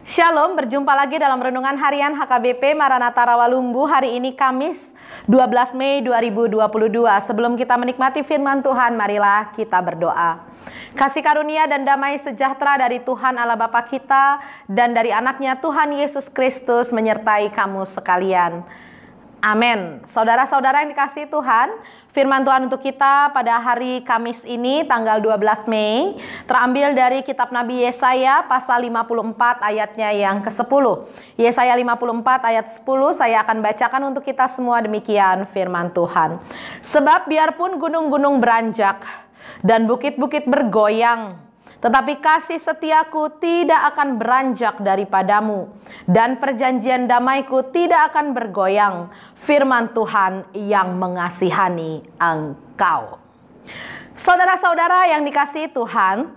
Shalom, berjumpa lagi dalam Renungan Harian HKBP Maranatha Rawalumbu. Hari ini Kamis 12 Mei 2022. Sebelum kita menikmati firman Tuhan, marilah kita berdoa. Kasih karunia dan damai sejahtera dari Tuhan Allah Bapa kita dan dari anaknya Tuhan Yesus Kristus menyertai kamu sekalian. Amin. Saudara-saudara yang dikasihi Tuhan, firman Tuhan untuk kita pada hari Kamis ini tanggal 12 Mei terambil dari kitab Nabi Yesaya pasal 54 ayatnya yang ke-10. Yesaya 54 ayat 10 saya akan bacakan untuk kita semua, demikian firman Tuhan. Sebab biarpun gunung-gunung beranjak dan bukit-bukit bergoyang, tetapi kasih setiaku tidak akan beranjak daripadamu, dan perjanjian damaiku tidak akan bergoyang, firman Tuhan yang mengasihani engkau. Saudara-saudara yang dikasihi Tuhan,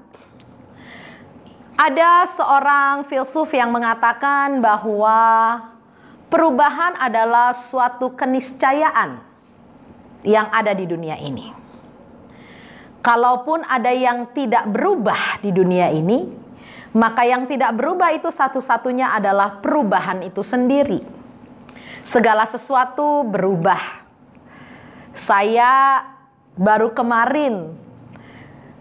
ada seorang filsuf yang mengatakan bahwa perubahan adalah suatu keniscayaan yang ada di dunia ini. Kalaupun ada yang tidak berubah di dunia ini, maka yang tidak berubah itu satu-satunya adalah perubahan itu sendiri. Segala sesuatu berubah. Saya baru kemarin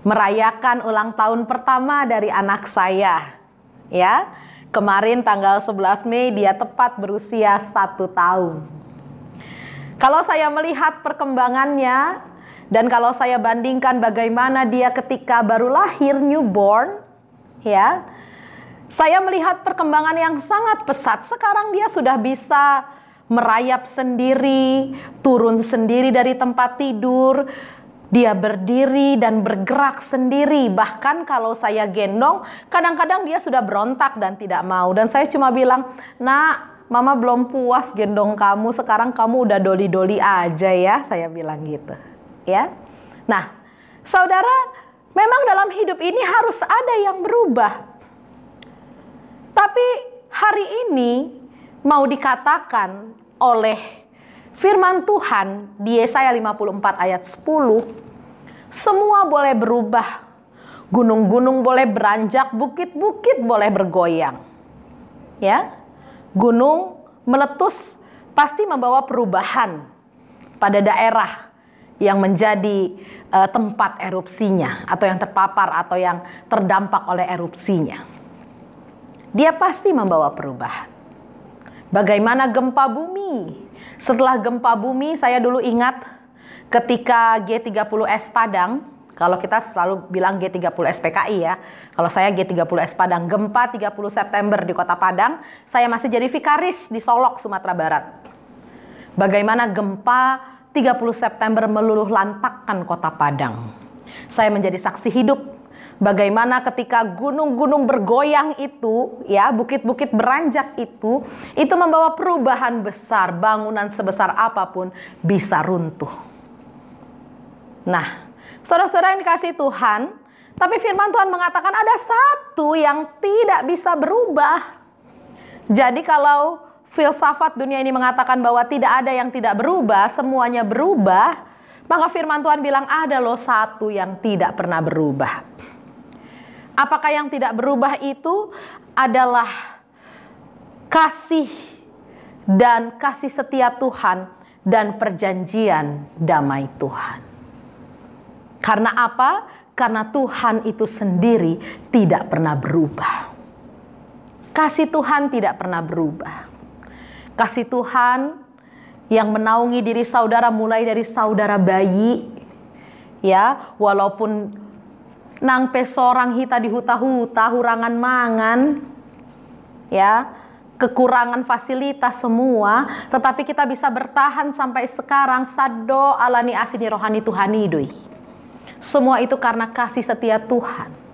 merayakan ulang tahun pertama dari anak saya. Ya, kemarin tanggal 11 Mei dia tepat berusia 1 tahun. Kalau saya melihat perkembangannya, dan kalau saya bandingkan bagaimana dia ketika baru lahir, newborn, ya, saya melihat perkembangan yang sangat pesat. Sekarang dia sudah bisa merayap sendiri, turun sendiri dari tempat tidur, dia berdiri dan bergerak sendiri. Bahkan kalau saya gendong, kadang-kadang dia sudah berontak dan tidak mau. Dan saya cuma bilang, "Nak, Mama belum puas gendong kamu, sekarang kamu udah doli-doli aja ya," saya bilang gitu. Ya. Nah, saudara, memang dalam hidup ini harus ada yang berubah. Tapi hari ini mau dikatakan oleh firman Tuhan di Yesaya 54 ayat 10, semua boleh berubah. Gunung-gunung boleh beranjak, bukit-bukit boleh bergoyang. Ya. Gunung meletus pasti membawa perubahan pada daerah yang menjadi tempat erupsinya, atau yang terpapar atau yang terdampak oleh erupsinya. Dia pasti membawa perubahan. Bagaimana gempa bumi? Setelah gempa bumi, saya dulu ingat ketika G30S Padang, kalau kita selalu bilang G30S PKI ya, kalau saya G30S Padang, gempa 30 September di Kota Padang, saya masih jadi vikaris di Solok, Sumatera Barat. Bagaimana gempa 30 September meluluh lantakkan Kota Padang. Saya menjadi saksi hidup bagaimana ketika gunung-gunung bergoyang itu, ya, bukit-bukit beranjak itu membawa perubahan besar. Bangunan sebesar apapun bisa runtuh. Nah, saudara-saudara yang dikasihi Tuhan, tapi firman Tuhan mengatakan ada satu yang tidak bisa berubah. Jadi kalau filsafat dunia ini mengatakan bahwa tidak ada yang tidak berubah, semuanya berubah, maka firman Tuhan bilang ada loh satu yang tidak pernah berubah. Apakah yang tidak berubah itu? Adalah kasih dan kasih setia Tuhan dan perjanjian damai Tuhan. Karena apa? Karena Tuhan itu sendiri tidak pernah berubah. Kasih Tuhan tidak pernah berubah. Kasih Tuhan yang menaungi diri saudara mulai dari saudara bayi, ya, walaupun nang pesorang hita di huta-huta, hurangan mangan, ya, kekurangan fasilitas semua, tetapi kita bisa bertahan sampai sekarang. Sado alani asini rohani Tuhani doi. Semua itu karena kasih setia Tuhan.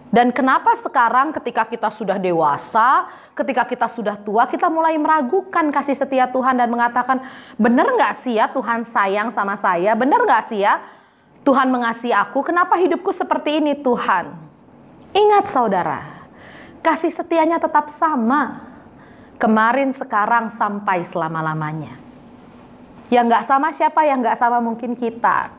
Dan kenapa sekarang ketika kita sudah dewasa, ketika kita sudah tua, kita mulai meragukan kasih setia Tuhan dan mengatakan, benar nggak sih ya Tuhan sayang sama saya? Benar nggak sih ya Tuhan mengasihi aku? Kenapa hidupku seperti ini Tuhan? Ingat saudara, kasih setianya tetap sama. Kemarin, sekarang, sampai selama-lamanya. Yang nggak sama siapa? Yang nggak sama mungkin kita.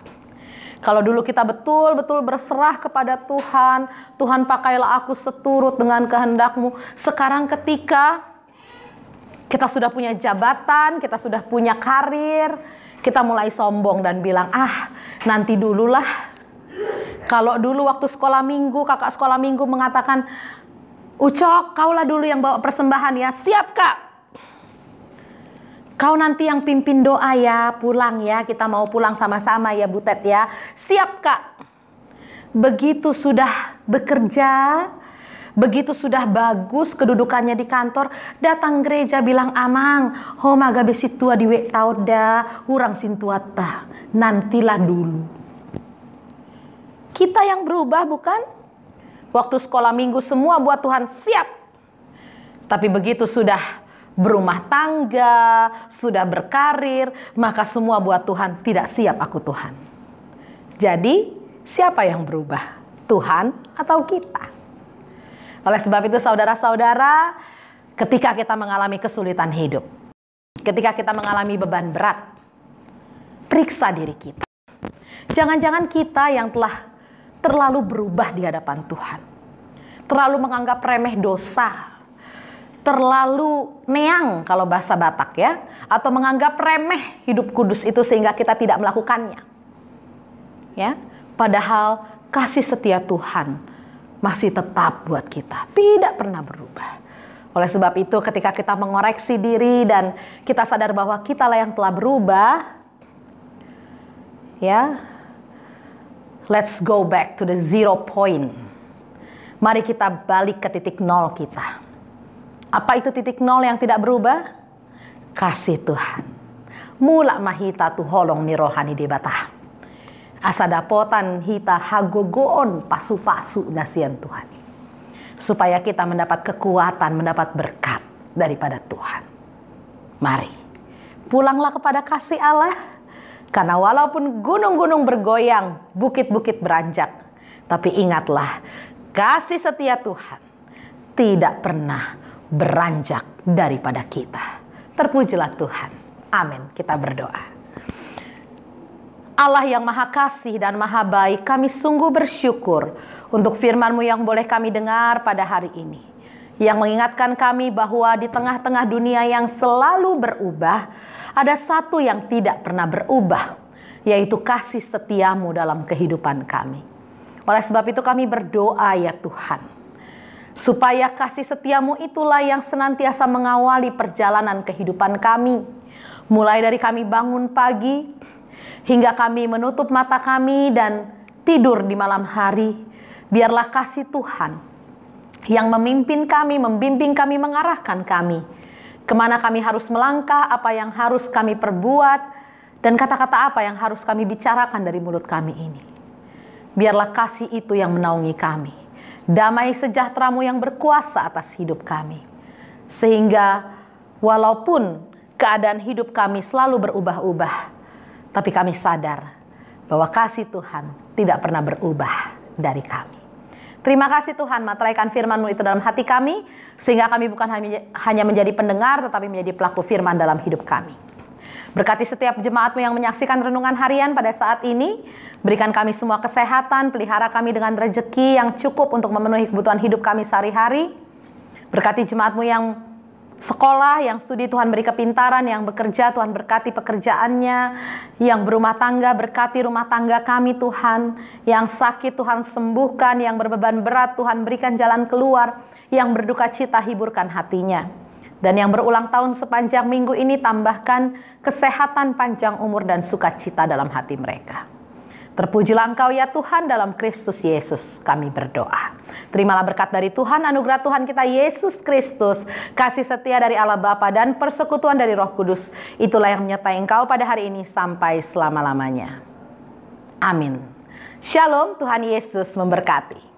Kalau dulu kita betul-betul berserah kepada Tuhan, Tuhan pakailah aku seturut dengan kehendak-Mu. Sekarang ketika kita sudah punya jabatan, kita sudah punya karir, kita mulai sombong dan bilang, nanti dululah. Kalau dulu waktu sekolah minggu, kakak sekolah minggu mengatakan, Ucok, kaulah dulu yang bawa persembahan ya. Siap kak. Kau nanti yang pimpin doa ya, pulang ya. Kita mau pulang sama-sama ya Butet ya. Siap kak. Begitu sudah bekerja, begitu sudah bagus kedudukannya di kantor, datang gereja bilang, Amang, homa gabe situa diwek tauda, urang sintuata. Nantilah dulu. Kita yang berubah bukan? Waktu sekolah minggu semua buat Tuhan siap. Tapi begitu sudah berumah tangga, sudah berkarir, maka semua buat Tuhan tidak siap aku Tuhan. Jadi siapa yang berubah? Tuhan atau kita? Oleh sebab itu saudara-saudara, ketika kita mengalami kesulitan hidup, ketika kita mengalami beban berat, periksa diri kita. Jangan-jangan kita yang telah terlalu berubah di hadapan Tuhan, terlalu menganggap remeh dosa, terlalu neang kalau bahasa Batak ya, atau menganggap remeh hidup kudus itu sehingga kita tidak melakukannya. Ya, padahal kasih setia Tuhan masih tetap buat kita, tidak pernah berubah. Oleh sebab itu ketika kita mengoreksi diri dan kita sadar bahwa kitalah yang telah berubah, ya, let's go back to the 0 point. Mari kita balik ke titik nol kita. Apa itu titik nol yang tidak berubah? Kasih Tuhan. Mula mahita tu holong ni rohani debatah. Asa dapotan hita hagogoon pasu-pasu nasian Tuhan. Supaya kita mendapat kekuatan, mendapat berkat daripada Tuhan. Mari, pulanglah kepada kasih Allah. Karena walaupun gunung-gunung bergoyang, bukit-bukit beranjak, tapi ingatlah, kasih setia Tuhan tidak pernah beranjak daripada kita. Terpujilah Tuhan. Amin. Kita berdoa. Allah yang maha kasih dan maha baik, kami sungguh bersyukur untuk firman-Mu yang boleh kami dengar pada hari ini. Yang mengingatkan kami bahwa di tengah-tengah dunia yang selalu berubah, ada satu yang tidak pernah berubah, yaitu kasih setia-Mu dalam kehidupan kami. Oleh sebab itu kami berdoa ya Tuhan, supaya kasih setia-Mu itulah yang senantiasa mengawali perjalanan kehidupan kami. Mulai dari kami bangun pagi, hingga kami menutup mata kami dan tidur di malam hari. Biarlah kasih Tuhan yang memimpin kami, membimbing kami, mengarahkan kami. Kemana kami harus melangkah, apa yang harus kami perbuat, dan kata-kata apa yang harus kami bicarakan dari mulut kami ini. Biarlah kasih itu yang menaungi kami. Damai sejahtera-Mu yang berkuasa atas hidup kami. Sehingga walaupun keadaan hidup kami selalu berubah-ubah, tapi kami sadar bahwa kasih Tuhan tidak pernah berubah dari kami. Terima kasih Tuhan, materaikan firman-Mu itu dalam hati kami, sehingga kami bukan hanya menjadi pendengar, tetapi menjadi pelaku firman dalam hidup kami. Berkati setiap jemaat-Mu yang menyaksikan renungan harian pada saat ini. Berikan kami semua kesehatan, pelihara kami dengan rezeki yang cukup untuk memenuhi kebutuhan hidup kami sehari-hari. Berkati jemaat-Mu yang sekolah, yang studi, Tuhan beri kepintaran, yang bekerja, Tuhan berkati pekerjaannya, yang berumah tangga, berkati rumah tangga kami Tuhan, yang sakit Tuhan sembuhkan, yang berbeban berat Tuhan berikan jalan keluar, yang berduka cita hiburkan hatinya. Dan yang berulang tahun sepanjang minggu ini tambahkan kesehatan, panjang umur, dan sukacita dalam hati mereka. Terpujilah Engkau ya Tuhan, dalam Kristus Yesus kami berdoa. Terimalah berkat dari Tuhan, anugerah Tuhan kita Yesus Kristus, kasih setia dari Allah Bapa dan persekutuan dari Roh Kudus. Itulah yang menyertai engkau pada hari ini sampai selama-lamanya. Amin. Shalom, Tuhan Yesus memberkati.